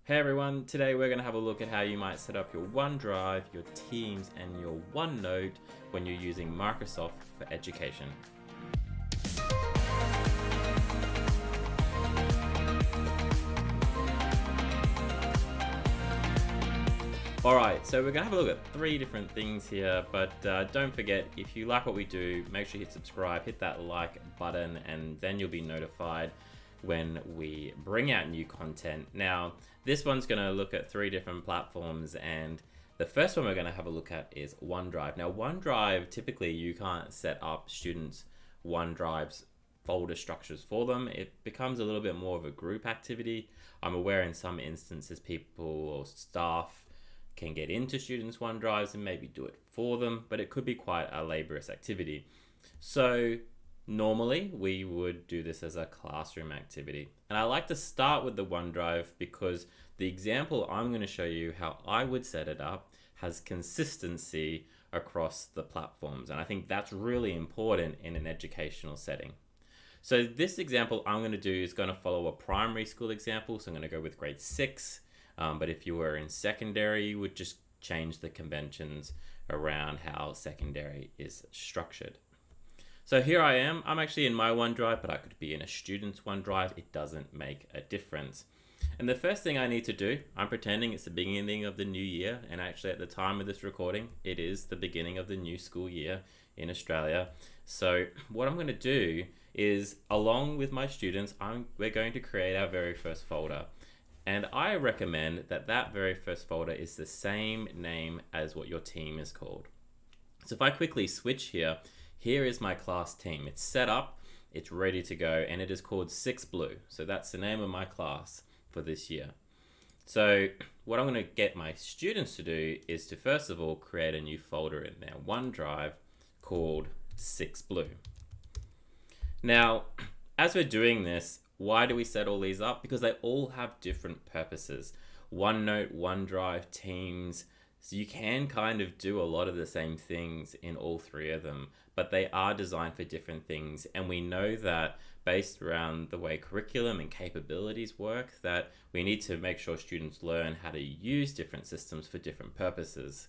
Hey everyone, today we're going to have a look at how you might set up your OneDrive, your Teams, and your OneNote when you're using Microsoft for education. Alright, so we're going to have a look at three different things here, but don't forget, if you like what we do, make sure you hit subscribe, hit that like button, and then you'll be notified when we bring out new content. Now, this one's going to look at three different platforms, and the first one we're going to have a look at is OneDrive. Now, OneDrive, typically you can't set up students' OneDrive's folder structures for them. It becomes a little bit more of a group activity. I'm aware in some instances people or staff can get into students' OneDrives and maybe do it for them, but it could be quite a laborious activity. So normally we would do this as a classroom activity. And I like to start with the OneDrive because the example I'm going to show you how I would set it up has consistency across the platforms. And I think that's really important in an educational setting. So this example I'm going to do is going to follow a primary school example. So I'm going to go with grade 6. But if you were in secondary, you would just change the conventions around how secondary is structured. So here I am. I'm actually in my OneDrive, but I could be in a student's OneDrive. It doesn't make a difference. And the first thing I need to do, I'm pretending it's the beginning of the new year. And actually at the time of this recording, it is the beginning of the new school year in Australia. So what I'm going to do is, along with my students, we're going to create our very first folder. And I recommend that that very first folder is the same name as what your team is called. So if I quickly switch here, here is my class team. It's set up, it's ready to go, and it is called 6 Blue. So that's the name of my class for this year. So what I'm going to get my students to do is to first of all create a new folder in their OneDrive called 6 Blue. Now, as we're doing this, why do we set all these up? Because they all have different purposes. OneNote, OneDrive, Teams. So you can kind of do a lot of the same things in all three of them, but they are designed for different things. And we know that based around the way curriculum and capabilities work, that we need to make sure students learn how to use different systems for different purposes.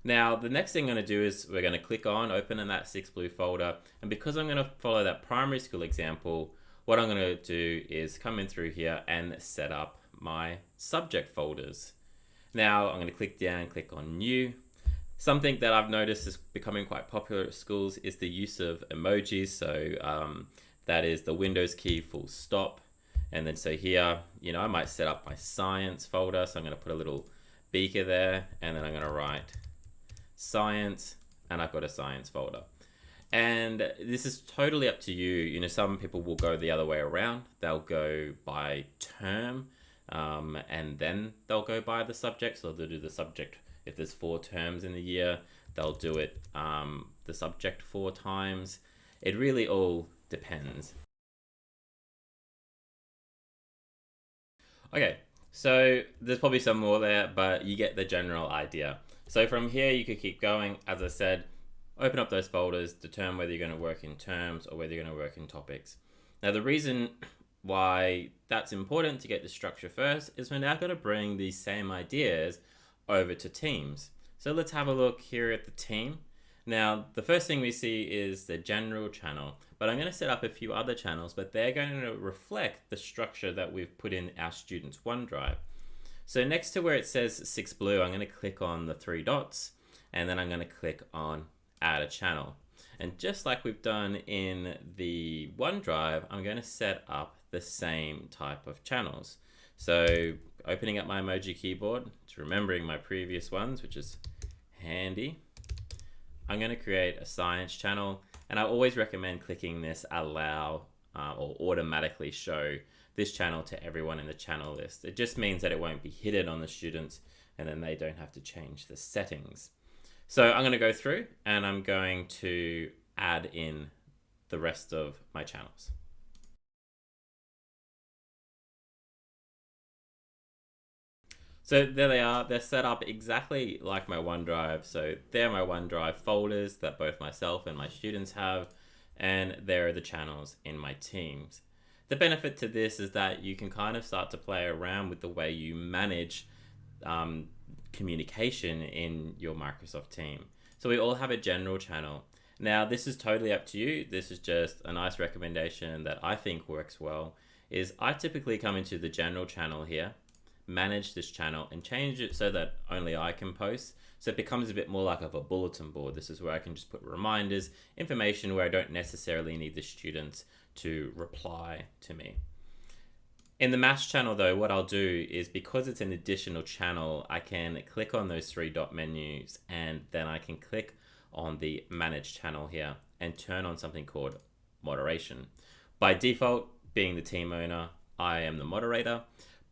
Now, the next thing I'm going to do is we're going to click on open in that 6 Blue folder. And because I'm going to follow that primary school example, what I'm going to do is come in through here and set up my subject folders. Now I'm going to click down, click on new. Something that I've noticed is becoming quite popular at schools is the use of emojis. So that is the Windows key full stop. And then so here, I might set up my science folder. So I'm going to put a little beaker there, and then I'm going to write science, and I've got a science folder. And this is totally up to you. Some people will go the other way around. They'll go by term, and then they'll go by the subject. So they'll do the subject. If there's 4 terms in the year, they'll do it the subject 4 times. It really all depends. Okay, so there's probably some more there, but you get the general idea. So from here, you could keep going. As I said, open up those folders, determine whether you're going to work in terms or whether you're going to work in topics. Now, the reason why that's important to get the structure first is we're now going to bring these same ideas over to teams. So let's have a look here at the team. Now, the first thing we see is the general channel, but I'm going to set up a few other channels, but they're going to reflect the structure that we've put in our students' OneDrive. So next to where it says 6 Blue, I'm going to click on the 3 dots, and then I'm going to click on add a channel. And just like we've done in the OneDrive, I'm going to set up the same type of channels. So opening up my emoji keyboard, it's remembering my previous ones, which is handy. I'm going to create a science channel, and I always recommend clicking this allow or automatically show this channel to everyone in the channel list. It just means that it won't be hidden on the students, and then they don't have to change the settings. So I'm going to go through and I'm going to add in the rest of my channels. So there they are. They're set up exactly like my OneDrive. So they're my OneDrive folders that both myself and my students have, and there are the channels in my teams. The benefit to this is that you can kind of start to play around with the way you manage communication in your Microsoft team. So we all have a general channel. Now, this is totally up to you. This is just a nice recommendation that I think works well, is I typically come into the general channel here, manage this channel, and change it so that only I can post. So it becomes a bit more like of a bulletin board. This is where I can just put reminders, information where I don't necessarily need the students to reply to me. In the maths channel though, what I'll do is, because it's an additional channel, I can click on those three dot menus, and then I can click on the manage channel here and turn on something called moderation. By default, being the team owner, I am the moderator,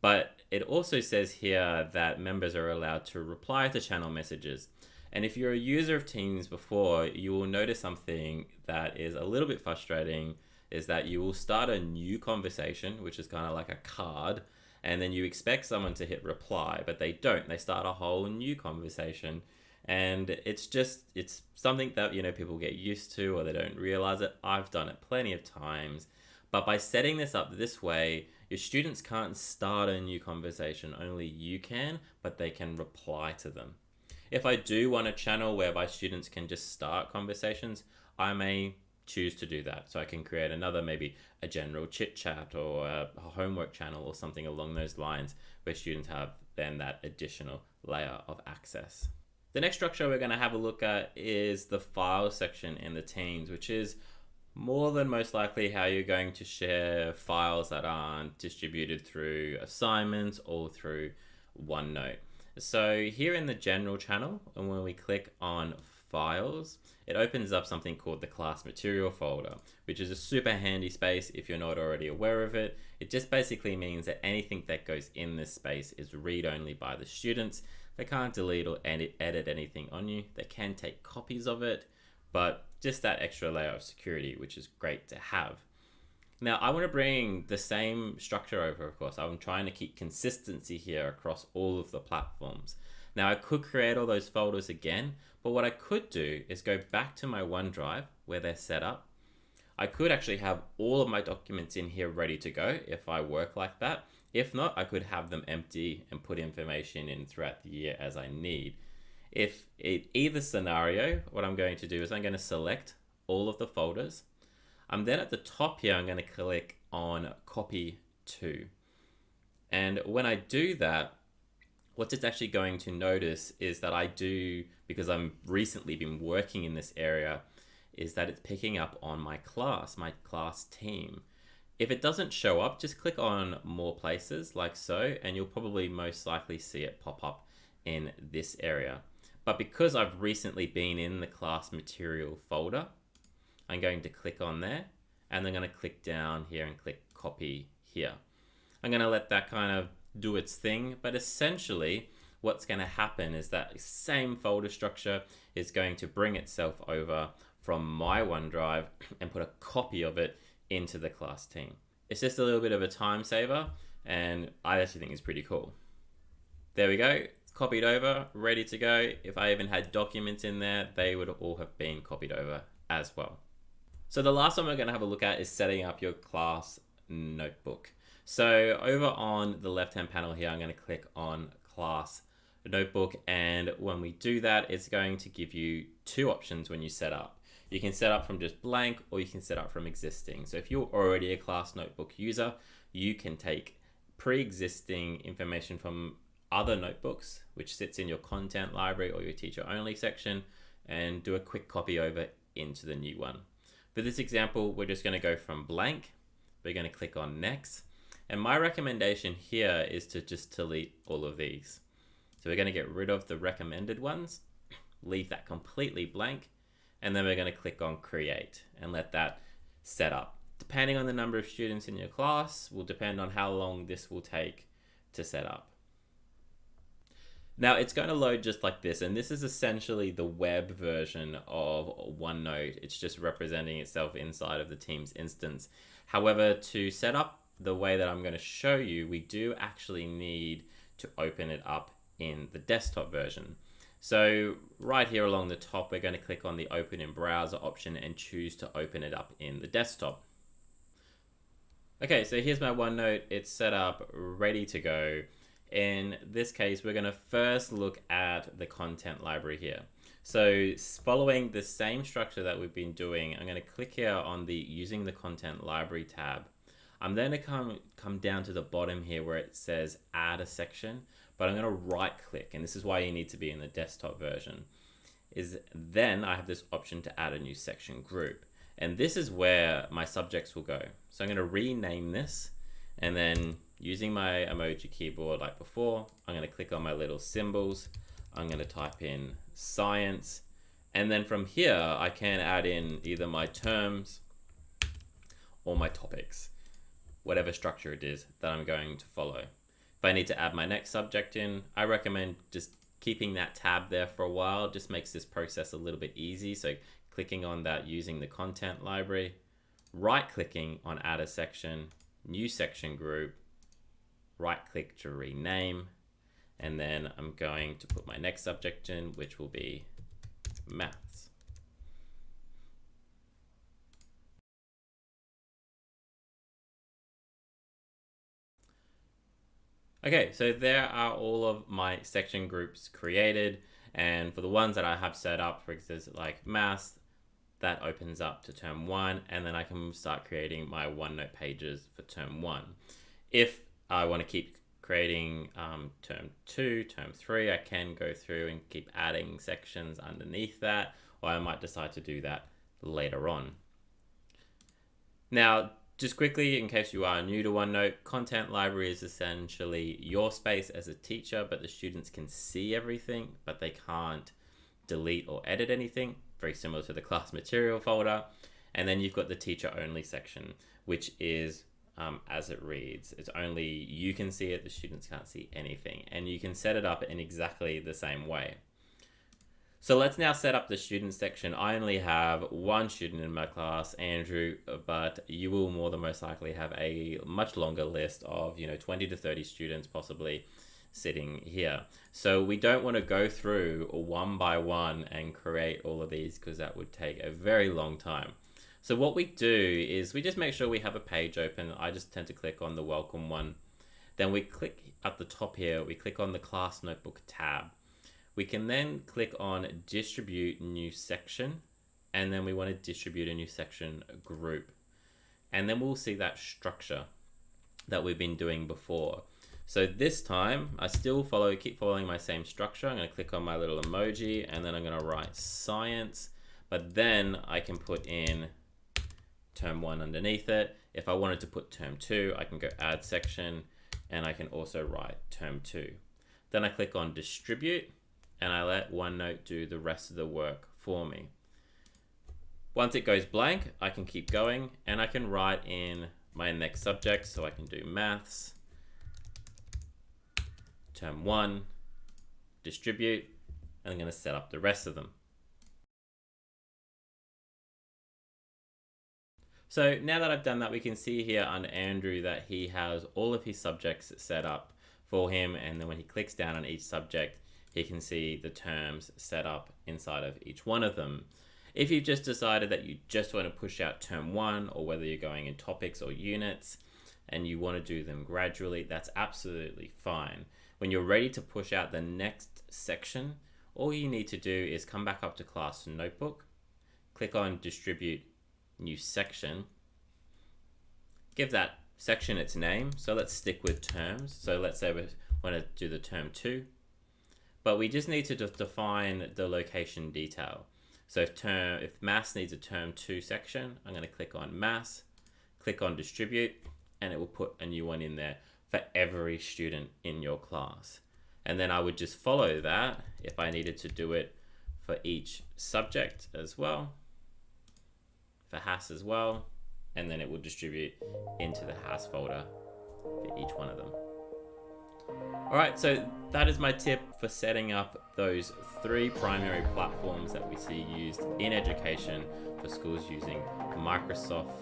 but it also says here that members are allowed to reply to channel messages. And if you're a user of Teams before, you will notice something that is a little bit frustrating, is that you will start a new conversation, which is kind of like a card, and then you expect someone to hit reply, but they don't. They start a whole new conversation. And it's something that, people get used to, or they don't realize it. I've done it plenty of times. But by setting this up this way, your students can't start a new conversation. Only you can, but they can reply to them. If I do want a channel whereby students can just start conversations, I may choose to do that. So I can create another, maybe a general chit chat or a homework channel or something along those lines, where students have then that additional layer of access. The next structure we're going to have a look at is the file section in the Teams, which is more than most likely how you're going to share files that aren't distributed through assignments or through OneNote. So here in the general channel, and when we click on files, it opens up something called the class material folder, which is a super handy space if you're not already aware of it. It just basically means that anything that goes in this space is read only by the students. They can't delete or edit anything on you. They can take copies of it, but just that extra layer of security, which is great to have. Now, I want to bring the same structure over, of course. I'm trying to keep consistency here across all of the platforms. Now, I could create all those folders again, but what I could do is go back to my OneDrive where they're set up. I could actually have all of my documents in here ready to go if I work like that. If not, I could have them empty and put information in throughout the year as I need. If in either scenario, what I'm going to do is I'm going to select all of the folders. Then at the top here, I'm going to click on copy to. And when I do that, what it's actually going to notice is that I do, because I've recently been working in this area, is that it's picking up on my class team. If it doesn't show up, just click on more places like so, and you'll probably most likely see it pop up in this area. But because I've recently been in the class material folder, I'm going to click on there, and I'm going to click down here and click copy here. I'm going to let that kind of do its thing, but essentially what's going to happen is that same folder structure is going to bring itself over from my OneDrive and put a copy of it into the class team. It's just a little bit of a time saver, and I actually think it's pretty cool. There we go. It's copied over, ready to go. If I even had documents in there, they would all have been copied over as well. So the last one we're going to have a look at is setting up your class notebook. So over on the left-hand panel here, I'm going to click on class notebook. And when we do that, it's going to give you two options when you set up. You can set up from just blank, or you can set up from existing. So if you're already a class notebook user, you can take pre-existing information from other notebooks, which sits in your content library or your teacher only section, and do a quick copy over into the new one. For this example, we're just going to go from blank. We're going to click on next. And my recommendation here is to just delete all of these. So we're going to get rid of the recommended ones, leave that completely blank, and then we're going to click on create and let that set up. Depending on the number of students in your class will depend on how long this will take to set up. Now it's going to load just like this, and this is essentially the web version of OneNote. It's just representing itself inside of the Teams instance. However, to set up the way that I'm going to show you, we do actually need to open it up in the desktop version. So right here along the top, we're going to click on the open in browser option and choose to open it up in the desktop. Okay, so here's my OneNote. It's set up, ready to go. In this case, we're going to first look at the content library here. So following the same structure that we've been doing, I'm going to click here on the Using the Content Library tab. I'm then going to come down to the bottom here where it says Add a Section, but I'm going to right click, and this is why you need to be in the desktop version. Then I have this option to add a new section group. And this is where my subjects will go. So I'm going to rename this, and then using my emoji keyboard like before, I'm going to click on my little symbols. I'm going to type in science. And then from here, I can add in either my terms or my topics, whatever structure it is that I'm going to follow. If I need to add my next subject in, I recommend just keeping that tab there for a while. Just makes this process a little bit easy. So clicking on that Using the Content Library, right clicking on Add a Section, New Section Group, right click to rename, and then I'm going to put my next subject in, which will be maths. Okay, so there are all of my section groups created, and for the ones that I have set up, for instance, like maths, that opens up to term 1, and then I can start creating my OneNote pages for term 1. If I want to keep creating term 2, term 3, I can go through and keep adding sections underneath that, or I might decide to do that later on. Now, just quickly, in case you are new to OneNote, Content Library is essentially your space as a teacher, but the students can see everything, but they can't delete or edit anything. Very similar to the class material folder. And then you've got the teacher only section, which is as it reads. It's only you can see it, the students can't see anything. And you can set it up in exactly the same way. So let's now set up the student section. I only have one student in my class, Andrew, but you will more than most likely have a much longer list of 20 to 30 students possibly sitting here. So we don't want to go through one by one and create all of these because that would take a very long time. So what we do is we just make sure we have a page open. I just tend to click on the welcome one. Then we click at the top here, we click on the class notebook tab. We can then click on distribute new section, and then we want to distribute a new section group. And then we'll see that structure that we've been doing before. So this time I still keep following my same structure. I'm going to click on my little emoji, and then I'm going to write science, but then I can put in term 1 underneath it. If I wanted to put term 2, I can go add section, and I can also write term 2. Then I click on distribute, and I let OneNote do the rest of the work for me. Once it goes blank, I can keep going, and I can write in my next subject. So I can do maths, term 1, distribute, and I'm going to set up the rest of them. So now that I've done that, we can see here under Andrew that he has all of his subjects set up for him, and then when he clicks down on each subject, he can see the terms set up inside of each one of them. If you've just decided that you just want to push out term 1, or whether you're going in topics or units and you want to do them gradually, that's absolutely fine. When you're ready to push out the next section, all you need to do is come back up to class notebook, click on distribute new section, give that section its name. So let's stick with terms. So let's say we want to do the term 2, but we just need to define the location detail. So if maths needs a term 2 section, I'm going to click on maths, click on distribute, and it will put a new one in there for every student in your class. And then I would just follow that if I needed to do it for each subject as well, for HAS as well, and then it will distribute into the HAS folder for each one of them. Alright, so that is my tip for setting up those 3 primary platforms that we see used in education for schools using Microsoft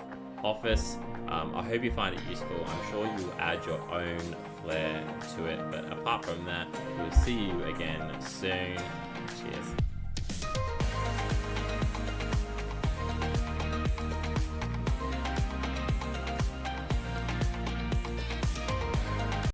Office. I hope you find it useful. I'm sure you will add your own flair to it, but apart from that, we'll see you again soon. Cheers.